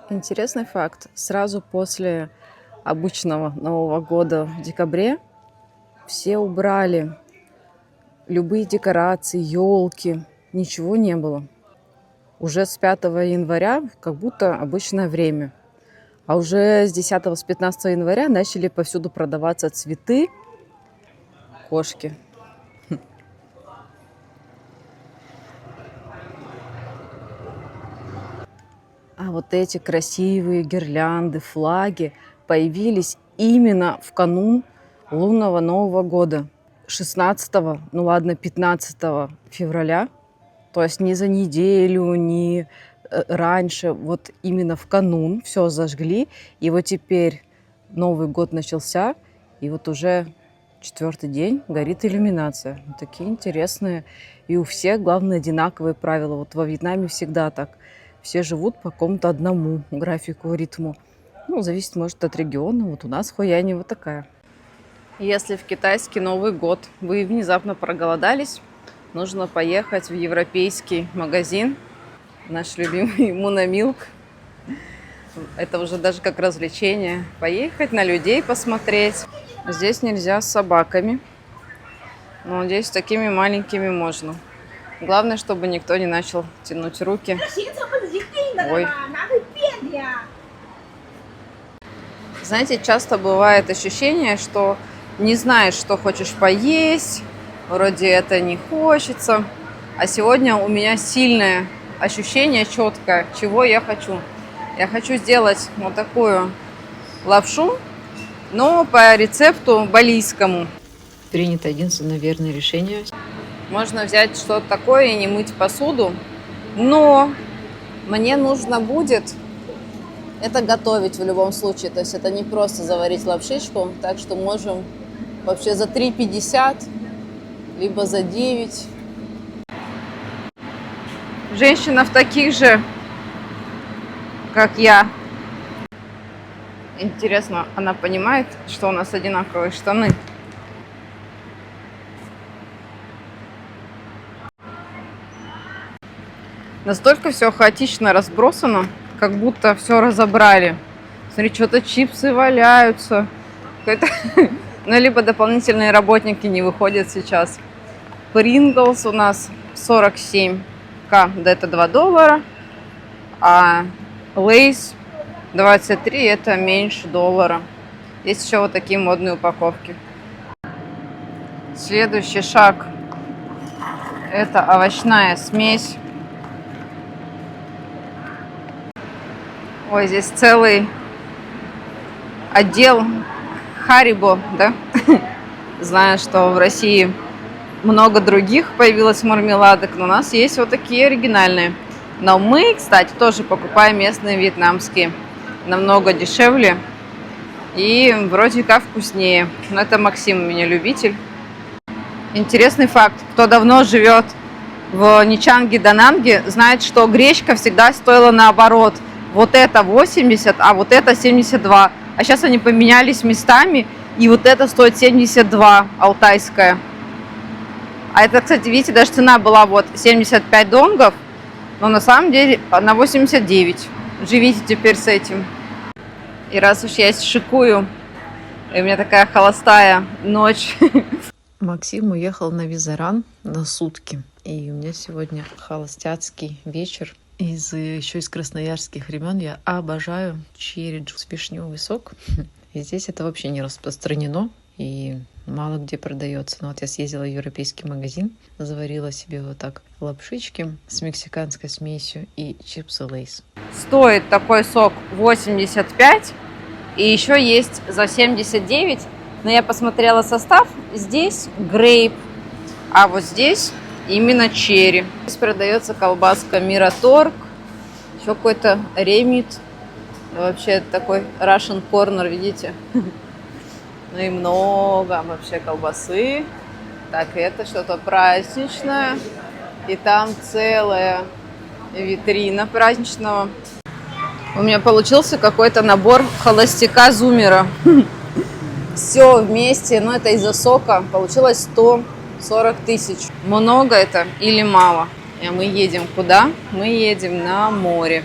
Интересный факт. Сразу после обычного Нового года в декабре все убрали любые декорации, елки, ничего не было. Уже с 5 января как будто обычное время. А уже с 10 с 15 января начали повсюду продаваться цветы, кошки. А вот эти красивые гирлянды, флаги появились именно в канун лунного Нового года. 16, ну ладно, 15 февраля. То есть не за неделю, не раньше, вот именно в канун все зажгли. И вот теперь Новый год начался, и вот уже 4-й день горит иллюминация. Вот такие интересные. И у всех, главное, одинаковые правила. Вот во Вьетнаме всегда так. Все живут по какому-то одному графику, ритму. Ну, зависит, может, от региона. Вот у нас в Хойяне вот такая. Если в китайский Новый год вы внезапно проголодались, нужно поехать в европейский магазин, наш любимый Мунамилк. Это уже даже как развлечение. Поехать, на людей посмотреть. Здесь нельзя с собаками, но здесь с такими маленькими можно. Главное, чтобы никто не начал тянуть руки. Ой. Знаете, часто бывает ощущение, что не знаешь, что хочешь поесть, вроде это не хочется. А сегодня у меня сильное ощущение, четкое, чего я хочу. Я хочу сделать вот такую лапшу, но по рецепту балийскому. Принято единственное верное решение. Можно взять что-то такое и не мыть посуду, но мне нужно будет это готовить в любом случае. То есть это не просто заварить лапшичку, так что можем вообще за 3,50, либо за 9. Женщина в таких же, как я. Интересно, она понимает, что у нас одинаковые штаны? Настолько все хаотично разбросано, как будто все разобрали. Смотри, что-то чипсы валяются. Ну, либо дополнительные работники не выходят сейчас. Принглс у нас 47 да, это $2. А Лейс 23, это меньше $1. Есть еще вот такие модные упаковки. Следующий шаг – это овощная смесь. Ой, здесь целый отдел Харибо, да? Знаю, что в России много других появилось мармеладок, но у нас есть вот такие оригинальные. Но мы, кстати, тоже покупаем местные вьетнамские. Намного дешевле и вроде как вкуснее. Но это Максим у меня любитель. Интересный факт. Кто давно живет в Ничанге, Дананге, знает, что гречка всегда стоила наоборот. Вот это 80, а вот это 72. А сейчас они поменялись местами, и вот это стоит 72, алтайская. А это, кстати, видите, даже цена была вот 75 донгов, но на самом деле на 89. Живите теперь с этим. И раз уж я шикую, и у меня такая холостая ночь. Максим уехал на Визаран на сутки. И у меня сегодня холостяцкий вечер. Еще из красноярских времен я обожаю черри джус, вишневый сок. И здесь это вообще не распространено и мало где продается. Но вот я съездила в европейский магазин, заварила себе вот так лапшички с мексиканской смесью и чипсы Лейс. Стоит такой сок 85, и еще есть за 79. Но я посмотрела состав, здесь грейп, а вот здесь именно черри. Здесь продается колбаска Мираторг, еще какой-то ремит. Вообще такой Russian Corner, видите? Ну и много вообще колбасы. Так, это что-то праздничное. И там целая витрина праздничного. У меня получился какой-то набор холостяка Зумера. Все вместе, но это из-за сока, получилось 140 тысяч. Много это или мало? И мы едем куда? Мы едем на море.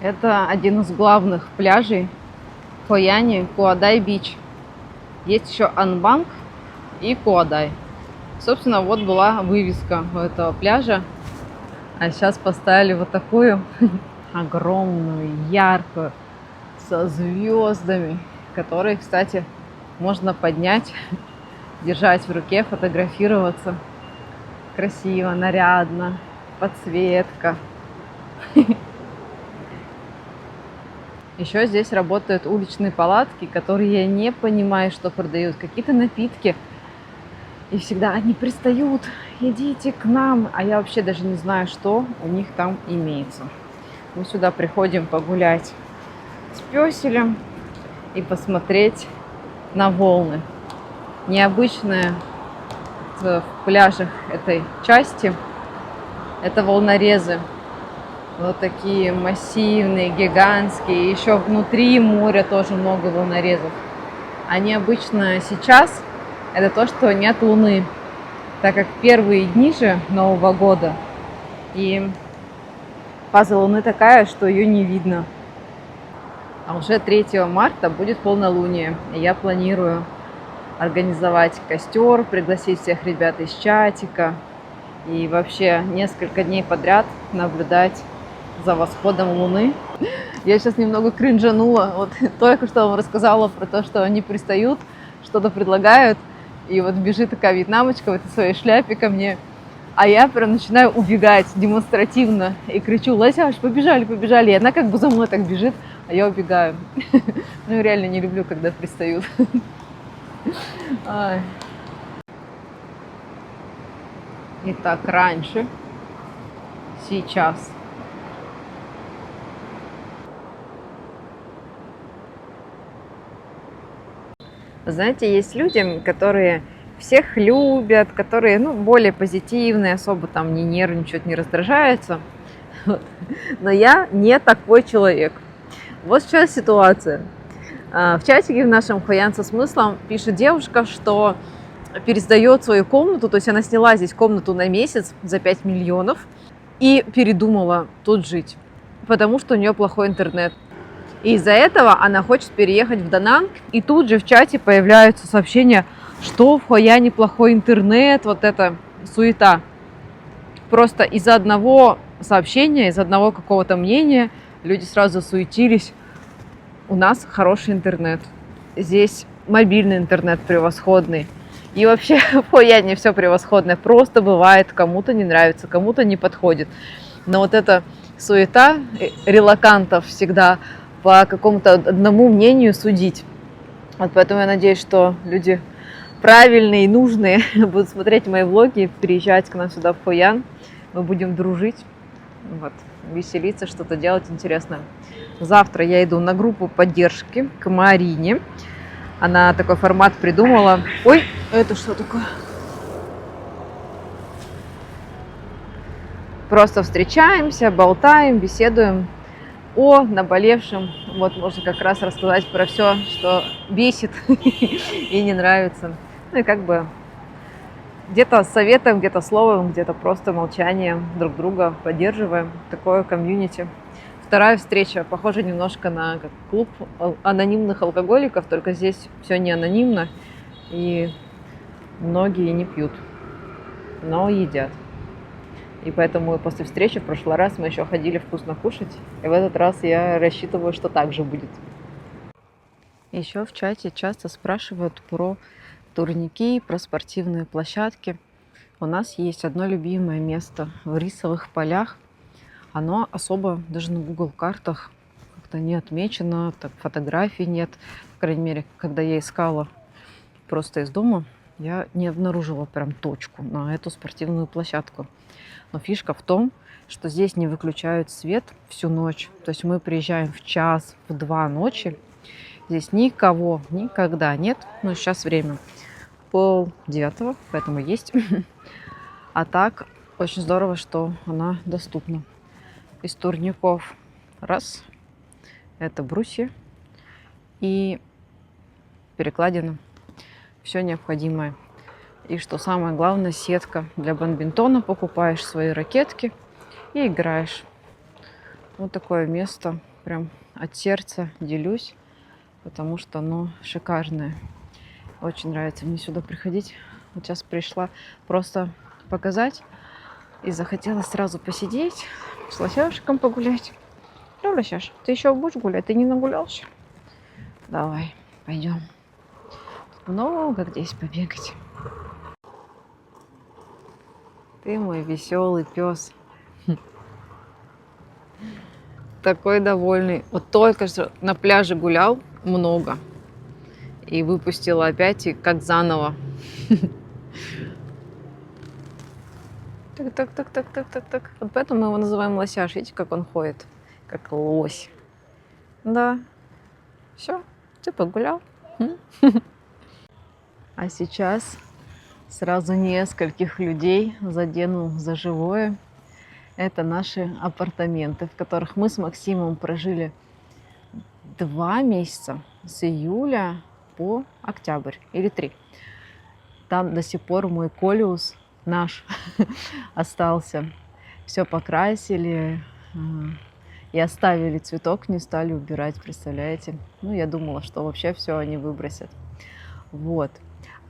Это один из главных пляжей Хойяни, Куадай-Бич. Есть еще Анбанг и Куадай. Собственно, вот была вывеска у этого пляжа. А сейчас поставили вот такую огромную, яркую, со звездами, которые, кстати, можно поднять, держать в руке, фотографироваться. Красиво, нарядно, подсветка. Еще здесь работают уличные палатки, которые я не понимаю, что продают. Какие-то напитки. И всегда они пристают, идите к нам. А я вообще даже не знаю, что у них там имеется. Мы сюда приходим погулять с пёселем и посмотреть на волны. Необычное в пляжах этой части — это волнорезы. Вот такие массивные, гигантские. Еще внутри моря тоже много волнорезов. А необычно сейчас — это то, что нет луны, так как первые дни же Нового года, и фаза луны такая, что ее не видно. А уже 3 марта будет полнолуние, и я планирую организовать костер, пригласить всех ребят из чатика и вообще несколько дней подряд наблюдать за восходом луны. Я сейчас немного кринжанула, вот только что вам рассказала про то, что они пристают, что-то предлагают, и вот бежит такая вьетнамочка в этой своей шляпе ко мне, а я прям начинаю убегать демонстративно и кричу: Лосяш, побежали, побежали, и она как бы за мной так бежит, а я убегаю. Ну, реально не люблю, когда пристают. Итак, раньше, сейчас. Знаете, есть люди, которые всех любят, которые, более позитивные, особо там не нервничают, не раздражаются. Но я не такой человек. Вот сейчас ситуация. В чатике в нашем «Хойян со смыслом» пишет девушка, что пересдает свою комнату, то есть она сняла здесь комнату на месяц за 5 миллионов и передумала тут жить, потому что у нее плохой интернет. И из-за этого она хочет переехать в Дананг, и тут же в чате появляются сообщения, что в Хойяне плохой интернет, вот эта суета. Просто из-за одного сообщения, из-за одного какого-то мнения люди сразу суетились. У нас хороший интернет, здесь мобильный интернет превосходный. И вообще в Хойяне все превосходное. Просто бывает, кому-то не нравится, кому-то не подходит. Но вот эта суета релокантов всегда по какому-то одному мнению судить. Вот поэтому я надеюсь, что люди правильные и нужные будут смотреть мои влоги, приезжать к нам сюда в Хойян. Мы будем дружить, веселиться, что-то делать интересное. Завтра я иду на группу поддержки к Марине. Она такой формат придумала. Ой, это что такое? Просто встречаемся, болтаем, беседуем о наболевшем. Вот можно как раз рассказать про все, что бесит и не нравится. Ну и как бы где-то советом, где-то словом, где-то просто молчанием друг друга поддерживаем. Такое комьюнити. Вторая встреча похожа немножко на клуб анонимных алкоголиков, только здесь все не анонимно, и многие не пьют, но едят. И поэтому после встречи в прошлый раз мы еще ходили вкусно кушать, и в этот раз я рассчитываю, что так же будет. Еще в чате часто спрашивают про турники, про спортивные площадки. У нас есть одно любимое место в рисовых полях. Оно особо даже на Google картах как-то не отмечено, так фотографий нет. По крайней мере, когда я искала просто из дома, я не обнаружила прям точку на эту спортивную площадку. Но фишка в том, что здесь не выключают свет всю ночь. То есть мы приезжаем в час, в 2 ночи. Здесь никого никогда нет. Но сейчас время 8:30, поэтому есть. А так, очень здорово, что она доступна. Из турников раз. Это брусья и перекладина. Все необходимое. И что самое главное, сетка для бадминтона. Покупаешь свои ракетки и играешь. Вот такое место прям от сердца делюсь, потому что оно шикарное. Очень нравится мне сюда приходить. Вот сейчас пришла просто показать и захотела сразу посидеть, с лосяшком погулять. Да, лосяш, ты еще будешь гулять? Ты не нагулялся? Давай, пойдем. Много здесь побегать. Ты мой веселый пес. Такой довольный. Вот только что на пляже гулял много. И выпустила опять, и как заново. Так. Вот поэтому мы его называем лосяш. Видите, как он ходит? Как лось. Да. Все, ты погулял. А сейчас сразу нескольких людей задену за живое. Это наши апартаменты, в которых мы с Максимом прожили 2 месяца, с июля по октябрь, или 3. Там до сих пор мой Колиус наш остался. Все покрасили и оставили цветок, не стали убирать, представляете? Ну, я думала, что вообще все они выбросят. Вот.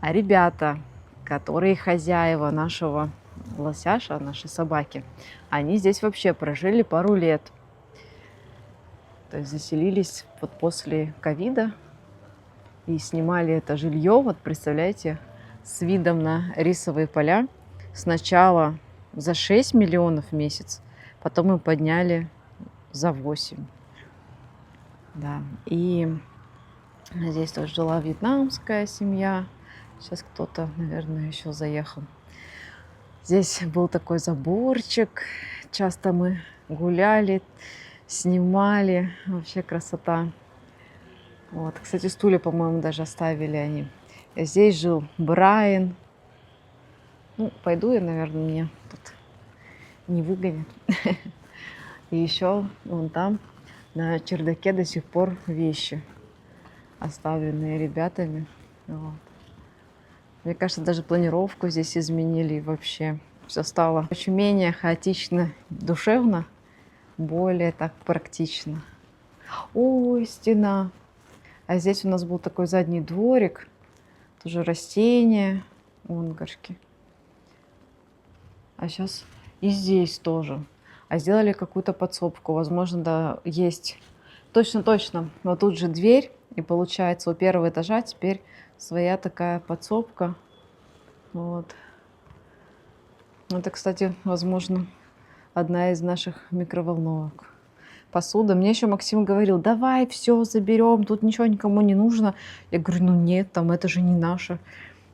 А ребята, которые хозяева нашего лосяша, нашей собаки, они здесь вообще прожили пару лет. То есть заселились вот после ковида и снимали это жилье, вот представляете, с видом на рисовые поля. Сначала за 6 миллионов в месяц, потом мы подняли за 8. Да. И здесь тоже жила вьетнамская семья. Сейчас кто-то, наверное, еще заехал. Здесь был такой заборчик. Часто мы гуляли, снимали. Вообще красота. Вот. Кстати, стулья, по-моему, даже оставили они. Здесь жил Брайан. Ну, пойду я, наверное, меня тут не выгонят. И еще вон там на чердаке до сих пор вещи, оставленные ребятами. Вот. Мне кажется, даже планировку здесь изменили, и вообще все стало очень менее хаотично, душевно, более так практично. Ой, стена. А здесь у нас был такой задний дворик, тоже растения, вон горшки. А сейчас и здесь тоже. А сделали какую-то подсобку. Возможно, да, есть. Точно. Вот тут же дверь. И получается, у первого этажа теперь своя такая подсобка. Вот. Это, кстати, возможно, одна из наших микроволновок. Посуда. Мне еще Максим говорил, давай все заберем, тут ничего никому не нужно. Я говорю, ну нет, там это же не наше.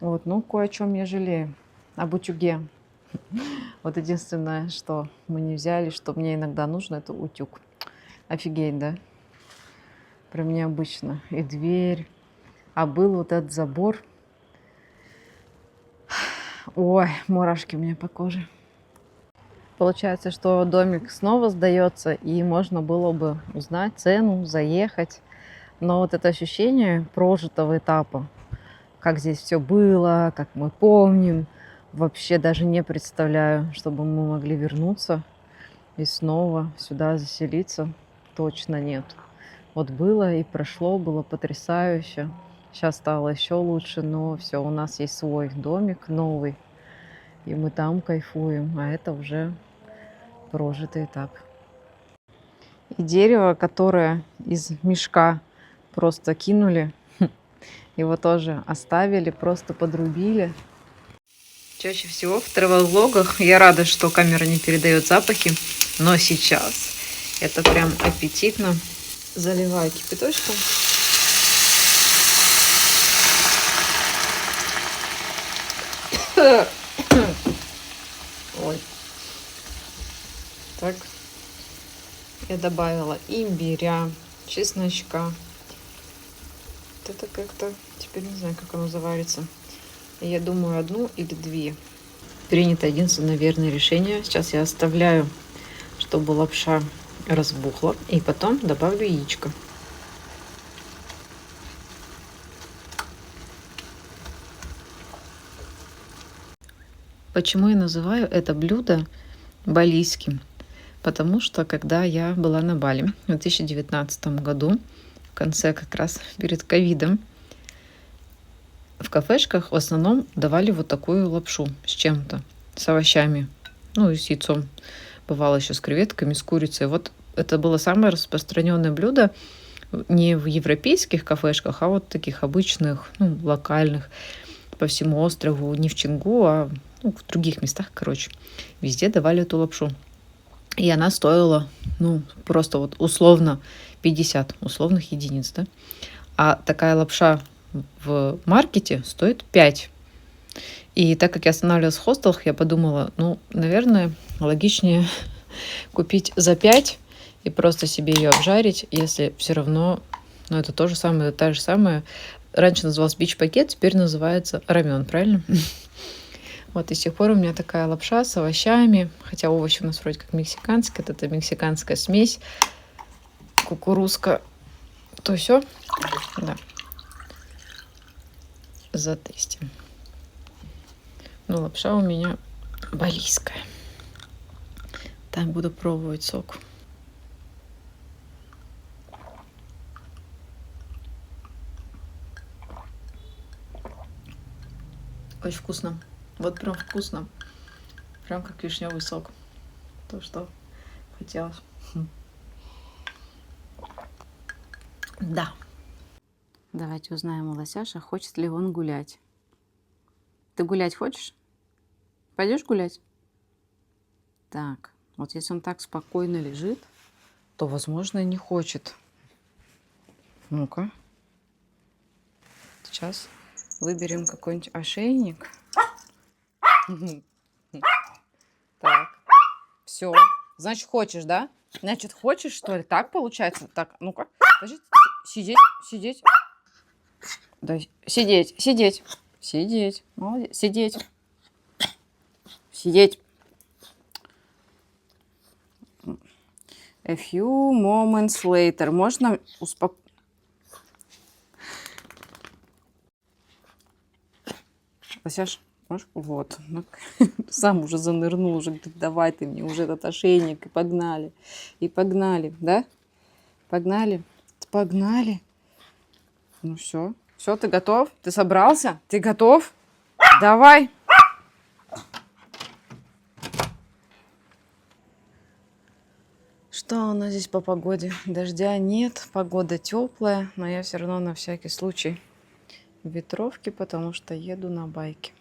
Вот, ну, кое о чем я жалею. Об утюге. Вот единственное, что мы не взяли, что мне иногда нужно, это утюг. Офигеть, да? Прям необычно. И дверь. А был вот этот забор. Ой, мурашки у меня по коже. Получается, что домик снова сдается, и можно было бы узнать цену, заехать. Но вот это ощущение прожитого этапа, как здесь все было, как мы помним, вообще даже не представляю, чтобы мы могли вернуться и снова сюда заселиться. Точно нет. Вот было и прошло, было потрясающе. Сейчас стало еще лучше, но все, у нас есть свой домик новый, и мы там кайфуем, а это уже прожитый этап. И дерево, которое из мешка просто кинули, его тоже оставили, просто подрубили. Чаще всего в тревел-влогах я рада, что камера не передает запахи, но сейчас это прям аппетитно. Заливаю кипяточком. Ой. Так. Я добавила имбиря, чесночка. Это как-то, теперь не знаю, как оно заварится. Я думаю, 1 или 2. Принято единственное верное решение. Сейчас я оставляю, чтобы лапша разбухла. И потом добавлю яичко. Почему я называю это блюдо балийским? Потому что когда я была на Бали в 2019 году, в конце как раз перед ковидом, в кафешках в основном давали вот такую лапшу с чем-то, с овощами, ну и с яйцом. Бывало еще с креветками, с курицей. Вот это было самое распространенное блюдо не в европейских кафешках, а вот таких обычных, ну, локальных, по всему острову, не в Чингу, а ну, в других местах, короче. Везде давали эту лапшу. И она стоила, ну, просто вот условно 50 условных единиц, да? А такая лапша в маркете стоит 5. И так как я останавливалась в хостелах, я подумала, ну, наверное, логичнее купить за 5 и просто себе ее обжарить, если все равно, ну, это то же самое, это та же самая. Раньше называлась бич-пакет, теперь называется рамен, правильно? Вот, и с тех пор у меня такая лапша с овощами, хотя овощи у нас вроде как мексиканские, это мексиканская смесь, кукурузка, то все, да, затестим. Ну, лапша у меня балийская. Там буду пробовать сок. Очень вкусно. Вот прям вкусно. Прям как вишневый сок. То, что хотелось. Да. Давайте узнаем у лосяша, хочет ли он гулять. Ты гулять хочешь? Пойдешь гулять? Так, вот если он так спокойно лежит, то, возможно, и не хочет. Ну-ка. Сейчас выберем какой-нибудь ошейник. Так, все. Значит, хочешь, да? Значит, хочешь, что ли? Так получается? Так, ну-ка. Подожди. Сидеть, сидеть. Да, сидеть, сидеть. Сидеть. Молодец. Сидеть. Сидеть. A few moments later. Можно успокоить? Лосяш, можешь? Вот. Сам уже занырнул, уже говорит, давай ты мне уже этот ошейник. И погнали. И погнали, да? Погнали. Погнали. Ну все. Все, ты готов? Ты собрался? Ты готов? Давай. Что у нас здесь по погоде? Дождя нет, погода теплая, но я все равно на всякий случай в ветровке, потому что еду на байке.